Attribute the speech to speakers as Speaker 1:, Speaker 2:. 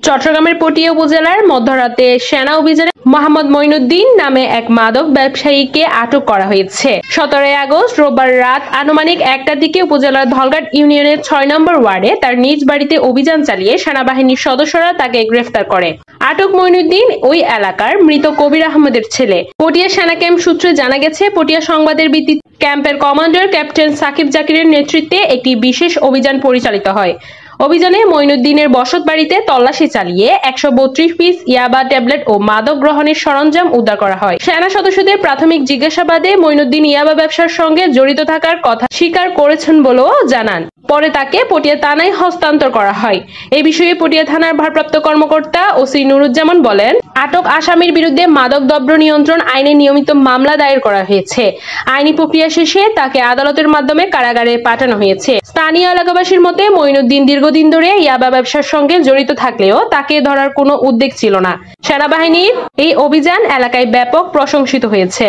Speaker 1: চট্টগ্রামের পটিয়া উপজেলার মধ্যরাতে সেনা অভিযানে মোহাম্মদ মঈনুদ্দিন নামে এক মাদক ব্যবসায়ীকে আটক করা হয়েছে। 17 আগস্ট রোববার রাত আনুমানিক 1টার দিকে উপজেলার ধলঘাট ইউনিয়নের 6 নম্বর ওয়ার্ডে তার নিজ বাড়িতে অভিযান চালিয়ে সেনাবাহিনীর সদস্যরা তাকে গ্রেফতার করে। আটক মঈনুদ্দিন ওই এলাকার মৃত কবির আহমেদের ছেলে। পটিয়া সেনা ক্যাম্প সূত্রে জানা গেছে, পটিয়া সংবাদের ভিত্তিতে ক্যাম্পের কমান্ডার ক্যাপ্টেন সাকিব জাকিরের নেতৃত্বে একটি বিশেষ অভিযান পরিচালিত হয়। অভিযানে মঈনুদ্দিনের বসত বাড়িতে তল্লাশি চালিয়ে 132 পিস ইয়াবা ট্যাবলেট ও মাদক গ্রহণের সরঞ্জাম উদ্ধার করা হয়। সেনা সদস্যদের প্রাথমিক জিজ্ঞাসাবাদে মঈনুদ্দিন ইয়াবা ব্যবসার সঙ্গে জড়িত থাকার কথা স্বীকার করেছেন বলেও জানান। পরে তাকে পটিয়া থানায় হস্তান্তর করা হয়। এই বিষয়ে পটিয়া থানার ভারপ্রাপ্ত কর্মকর্তা ওসি নুরুজ্জামান বলেন, আটক আসামির বিরুদ্ধে মাদক দ্রব্য নিয়ন্ত্রণ আইনে নিয়মিত মামলা দায়ের করা হয়েছে। আইনি প্রক্রিয়া শেষে তাকে আদালতের মাধ্যমে কারাগারে পাঠানো হয়েছে। স্থানীয় এলাকাবাসীর মতে মঈনুদ্দিন দীর্ঘদিন ধরে ইয়াবা ব্যবসার সঙ্গে জড়িত থাকলেও তাকে ধরার কোনো উদ্যোগ ছিল না। সেনাবাহিনীর এই অভিযান এলাকায় ব্যাপক প্রশংসিত হয়েছে।